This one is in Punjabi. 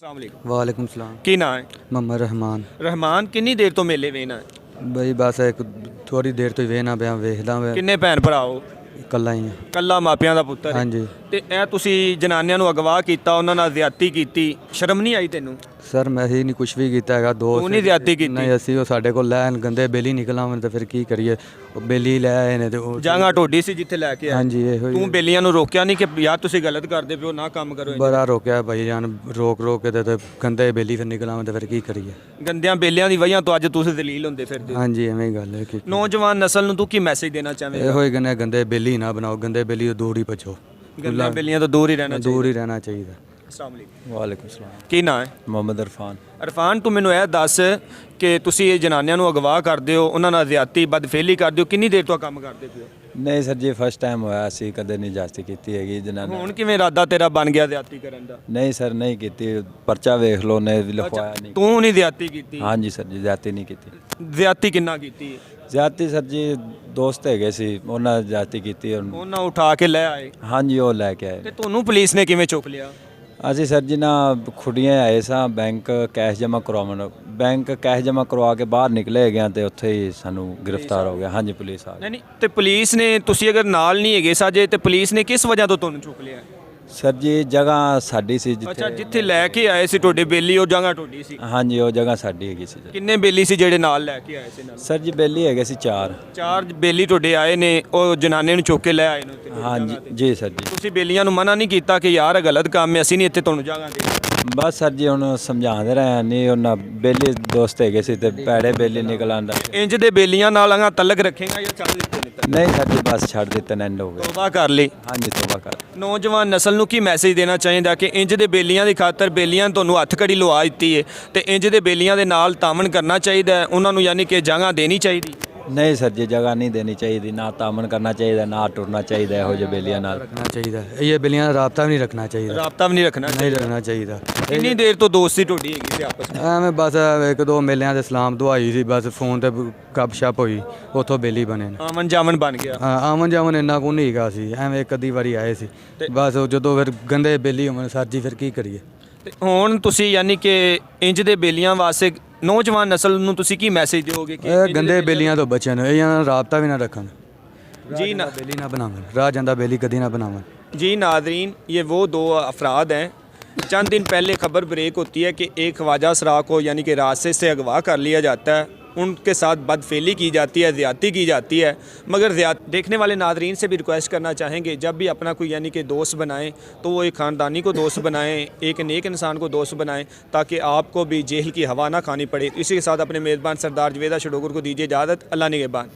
अस्सलाम वालेकुम। वालेकुम सलाम। की ना है मोहम्मद रहमान। रहमान किन्नी देर तो मेले वेना है? बई बस एक थोड़ी देर तो वेना ਪਿਆ ਵੇਖਦਾ ਮੈਂ ਕਿੰਨੇ ਭੈਣ ਭਰਾ ਹੋ? ਇਕੱਲਾ ਹੀ ਹਾਂ। ਕੱਲਾ ਮਾਪਿਆਂ ਦਾ ਪੁੱਤਰ ਹੈ। ਹਾਂਜੀ ਤੇ ਇਹ ਤੁਸੀਂ ਜਨਾਨੀਆਂ ਨੂੰ ਅਗਵਾ ਕੀਤਾ, ਉਹਨਾਂ ਨਾਲ ਜ਼ਿਆਦਤੀ ਕੀਤੀ, ਸ਼ਰਮ ਨਹੀਂ ਆਈ ਤੈਨੂੰ? ਸਰ ਮੈਂ ਹੀ ਨਹੀਂ ਕੁਝ ਵੀ ਕੀਤਾ ਹੈਗਾ। ਦੋਸਤ ਤੂੰ ਨਹੀਂ ਜ਼ਿਆਦਤੀ ਕੀਤੀ? ਨਹੀਂ, ਅਸੀਂ ਉਹ ਸਾਡੇ ਕੋਲ ਲੈਣ ਗੰਦੇ ਬੇਲੀ ਨਿਕਲਾਵੇਂ ਤਾਂ ਫਿਰ ਕੀ ਕਰੀਏ। ਉਹ ਬੇਲੀ ਲੈ ਆਏ ਨੇ ਤੇ ਉਹ ਜਾਂਗਾ ਢੋਡੀ ਸੀ ਜਿੱਥੇ ਲੈ ਕੇ ਆਏ? ਹਾਂਜੀ ਇਹੋ ਹੀ। ਤੂੰ ਬੇਲੀਆਂ ਨੂੰ ਰੋਕਿਆ ਨਹੀਂ ਕਿ ਯਾਰ ਤੁਸੀਂ ਗਲਤ ਕਰਦੇ ਪਿਓ, ਨਾ ਕੰਮ ਕਰੋ? ਬੜਾ ਰੋਕਿਆ ਭਾਈ ਜਾਨ, ਰੋਕ ਰੋਕ ਕੇ ਤੇ ਗੰਦੇ ਬੇਲੀ ਫਿਰ ਨਿਕਲਾਵੇਂ ਤਾਂ ਫਿਰ ਕੀ ਕਰੀਏ। ਗੰਦਿਆਂ ਬੇਲੀਆਂ ਦੀ ਵਜ੍ਹਾ ਤੋਂ ਅੱਜ ਤੁਸੀਂ ਦਲੀਲ ਹੁੰਦੇ ਫਿਰਦੇ ਹੋ। ਹਾਂਜੀ ਐਵੇਂ ਹੀ ਗੱਲ ਹੈ ਕਿ ਨੌਜਵਾਨ ਨਸਲ ਨੂੰ ਤੂੰ ਕੀ ਮੈਸੇਜ ਦੇਣਾ ਚਾਹਵੇਂਗਾ? ਇਹੋ ਹੀ ਕਹਿੰਦੇ ਗੰਦੇ ਬੇਲੀ ਨਾ ਬਣਾਓ, ਗੰਦੇ ਬੇਲੀ ਤੋਂ ਦੂਰ ਹੀ ਭੱਜੋ। ਗੰਦੀਆਂ ਬੇਲੀਆਂ ਤੋਂ ਦੂਰ ਹੀ ਰਹਿਣਾ ਚਾਹੀਦਾ। ਦੂਰ ਹੀ ਰਹਿਣਾ ਚਾਹੀਦਾ। अस्सलाम वालेकुम। वालेकुम सलाम। ਕੀ ਨਾਂ ਹੈ? मोहम्मद इरफान। ਇਰਫਾਨ, ਤੂੰ ਮੈਨੂੰ ਇਹ ਦੱਸ ਕਿ ਤੁਸੀਂ ਇਹ ਜਨਾਨੀਆਂ ਨੂੰ ਅਗਵਾ ਕਰਦੇ ਹੋ, ਉਹਨਾਂ ਨਾਲ ਜ਼ਿਆਦਤੀ ਬਦਫੇਲੀ ਕਰਦੇ ਹੋ, ਕਿੰਨੀ ਦੇਰ ਤੋਂ ਇਹ ਕੰਮ ਕਰਦੇ ਪਏ ਹੋ? नहीं सर जी फर्स्ट टाइम होया सी, कदे नहीं जास्ती कीती हैगी जनानी। ਹੁਣ ਕਿਵੇਂ ਇਰਾਦਾ ਤੇਰਾ ਬਣ ਗਿਆ ਜ਼ਿਆਦਤੀ ਕਰਨ ਦਾ? नहीं सर नहीं कीती, पर्चा वेख लो ने लिखवाया नहीं। ਤੂੰ ਨਹੀਂ ਜ਼ਿਆਦਤੀ ਕੀਤੀ? हाँ जी सर जी जाती नहीं कीती। ਜ਼ਿਆਦਤੀ ਕਿੰਨਾ ਕੀਤੀ ਹੈ? जाती सर जी दोस्त हैगे सी, उन्होंने जाती कीती। ਉਹਨਾਂ ਉਠਾ ਕੇ ਲੈ ਆਏ हाँ जी वो लैके ਤੇ आए। ਤੁਹਾਨੂੰ ਪੁਲਿਸ ਨੇ ਕਿਵੇਂ ਚੁੱਕ ਲਿਆ? ਅਸੀਂ ਸਰ ਜੀ ਨਾ ਖੁੱਡੀਆਂ ਆਏ ਸਾਂ ਬੈਂਕ ਕੈਸ਼ ਜਮ੍ਹਾਂ ਕਰਵਾਉਣ। ਬੈਂਕ ਕੈਸ਼ ਜਮ੍ਹਾਂ ਕਰਵਾ ਕੇ ਬਾਹਰ ਨਿਕਲੇ ਗਿਆ ਤੇ ਉੱਥੇ ਹੀ ਸਾਨੂੰ ਗ੍ਰਿਫਤਾਰ ਹੋ ਗਿਆ। ਹਾਂਜੀ ਪੁਲਿਸ ਆ ਗਈ। ਨਹੀਂ ਨਹੀਂ, ਤੇ ਪੁਲਿਸ ਨੇ, ਤੁਸੀਂ ਅਗਰ ਨਾਲ ਨਹੀਂ ਹੈਗੇ ਸਾਜੇ, ਤੇ ਪੁਲਿਸ ਨੇ ਕਿਸ ਵਜ੍ਹਾ ਤੋਂ ਤੁਹਾਨੂੰ ਚੁੱਕ ਲਿਆ? ਸਰ ਜੀ ਜਗ੍ਹਾ ਸਾਡੀ ਸੀ ਅੱਛਾ, ਜਿੱਥੇ। ਜਿੱਥੇ ਲੈ ਕੇ ਆਏ ਸੀ ਤੁਹਾਡੇ ਬੇਲੀ, ਉਹ ਜਗ੍ਹਾ ਤੁਹਾਡੀ ਸੀ? ਹਾਂਜੀ ਉਹ ਜਗ੍ਹਾ ਸਾਡੀ ਹੈਗੀ ਸੀ ਜੀ। ਕਿੰਨੇ ਬੇਲੀ ਸੀ ਜਿਹੜੇ ਨਾਲ ਲੈ ਕੇ ਆਏ ਸੀ ਨਾਲ? ਸਰ ਜੀ ਬੇਲੀ ਹੈਗੇ ਸੀ 4। ਚਾਰ ਬੇਲੀ ਤੁਹਾਡੇ ਆਏ ਨੇ, ਉਹ ਜਨਾਨੇ ਨੂੰ ਚੁੱਕ ਕੇ ਲੈ ਆਏ ਨੇ ਉੱਥੇ ਤੁਹਾਡੀ ਹਾਂਜੀ ਜਗ੍ਹਾ ਤੇ। ਜੀ ਸਰ ਜੀ। ਤੁਸੀਂ ਬੇਲੀਆਂ ਨੂੰ ਮਨਾ ਨਹੀਂ ਕੀਤਾ ਕਿ ਯਾਰ ਇਹ ਗਲਤ ਕੰਮ ਹੈ, ਅਸੀਂ ਨਹੀਂ ਇੱਥੇ ਤੁਹਾਨੂੰ ਜਗ੍ਹਾ ਦੇ? ਬਸ ਸਰ ਜੀ ਹੁਣ ਸਮਝਾਉਂਦੇ ਰਹੇ ਨਹੀਂ, ਉਹਨਾਂ ਬੇਲੀ ਦੋਸਤ ਹੈਗੇ ਸੀ ਤੇ ਭੈੜੇ ਬੇਲੀ ਨਿਕਲ ਆਂਦਾ। ਇੰਜ ਦੇ ਬੇਲੀਆਂ ਨਾਲ ਆਂਗਾ ਤਲਕ ਰੱਖੇਗਾ ਜਾਂ ਛੱਡ ਦਿੱਤੇ ਨੇ ਤਲਕ? ਨਹੀਂ ਸਰ ਜੀ ਬਸ ਛੱਡ ਦਿੱਤੇ ਨੇ, ਐਂਡ ਹੋ ਗਿਆ। ਤੋਬਾ ਕਰ ਲਈ। ਹਾਂਜੀ ਤੋਬਾ ਕਰ। ਨੌਜਵਾਨ ਨਸਲ ਨੂੰ ਕੀ ਮੈਸੇਜ ਦੇਣਾ ਚਾਹੀਦਾ ਕਿ ਇੰਜ ਦੇ ਬੇਲੀਆਂ ਦੀ ਖਾਤਰ ਬੇਲੀਆਂ ਨੇ ਤੁਹਾਨੂੰ ਹੱਥ ਕੜੀ ਲਵਾ ਦਿੱਤੀ ਹੈ ਤੇ ਇੰਜ ਦੇ ਬੇਲੀਆਂ ਦੇ ਨਾਲ ਤਾਮਨ ਕਰਨਾ ਚਾਹੀਦਾ ਹੈ, ਉਹਨਾਂ ਨੂੰ ਯਾਨੀ ਕਿ ਜਗ੍ਹਾ ਦੇਣੀ ਚਾਹੀਦੀ? ਨਹੀਂ ਸਰ ਜੀ ਜਗ੍ਹਾ ਨਹੀਂ ਦੇਣੀ ਚਾਹੀਦੀ, ਨਾ ਤਾਮਨ ਕਰਨਾ ਚਾਹੀਦਾ, ਨਾ ਟੁਰਨਾ ਚਾਹੀਦਾ ਇਹੋ ਜਿਹੇ ਬੇਲੀਆਂ ਨਾਲ। ਰੱਖਣਾ ਚਾਹੀਦਾ ਇਹ ਬੇਲੀਆਂ ਦਾ ਰਾਬਤਾ ਵੀ ਨਹੀਂ ਰੱਖਣਾ ਚਾਹੀਦਾ। ਰਾਬਤਾ ਵੀ ਨਹੀਂ ਰੱਖਣਾ ਨਹੀਂ ਚਾਹੀਦਾ? ਰੱਖਣਾ ਚਾਹੀਦਾ। ਕਿੰਨੀ ਦੇਰ ਤੋਂ ਦੋਸਤੀ ਤੁਹਾਡੀ ਹੈਗੀ ਸੀ ਆਪਸ ਵਿੱਚ? ਐਵੇਂ ਬਸ ਇੱਕ ਦੋ ਮੇਲਿਆਂ ਦੇ ਸਲਾਮ ਦੁਆਈ ਸੀ, ਬਸ ਫੋਨ ਤੇ ਗੱਪ ਸ਼ਪ ਹੋਈ, ਉੱਥੋਂ ਬੇਲੀ ਬਣੇ ਨੇ। ਆਮਨ ਜਾਮਨ ਬਣ ਗਿਆ? ਹਾਂ ਆਮਨ ਜਾਮਨ ਇੰਨਾ ਕੋ ਨਹੀਂ ਹੈਗਾ ਸੀ, ਐਵੇਂ ਇੱਕ ਅੱਧੀ ਵਾਰੀ ਆਏ ਸੀ ਬਸ। ਉਹ ਜਦੋਂ ਫਿਰ ਗੰਦੇ ਬੇਲੀ ਹੋਣ ਸਰ ਜੀ ਫਿਰ ਕੀ ਕਰੀਏ। ਤੇ ਹੁਣ ਤੁਸੀਂ ਯਾਨੀ ਕਿ ਇੰਜ ਦੇ ਬੇਲੀਆਂ ਵਾਸਤੇ ਨੌਜਵਾਨ ਨਸਲ ਨੂੰ ਤੁਸੀਂ ਕੀ ਮੈਸੇਜ ਦਿਓਗੇ ਕਿ ਇਹ ਗੰਦੇ ਬੇਲੀਆਂ ਤੋਂ ਬਚਣ, ਇਹਨਾਂ ਨਾਲ ਰਾਬਤਾ ਵੀ ਨਾ ਰੱਖਣ, ਜੀ ਨਾ? ਬੇਲੀ ਨਾ ਬਣਾਵਣ, ਰਾਹ ਜਾਂਦਾ ਬੇਲੀ ਕਦੀ ਨਾ ਬਣਾਵਣ। जी नादरीन, ये वो दो अफराद हैं। चंद दिन पहले खबर ब्रेक होती है कि एक ख्वाजा सरा को यानी कि रास्ते से अगवा कर लिया जाता है, उनके साथ बदफेली की जाती है, ज़्यादती की जाती है। मगर देखने वाले नादरीन से भी रिक्वेस्ट करना चाहेंगे, जब भी अपना कोई यानी कि दोस्त बनाएं तो वो एक ख़ानदानी को दोस्त बनाएं, एक नेक इंसान को दोस्त बनाएं, ताकि आपको भी जेल की हवा ना खानी पड़े। इसी के साथ अपने मेज़बान सरदार जवेदा शडोगर को दीजिए इजाज़त। अल्लाह निगहबान।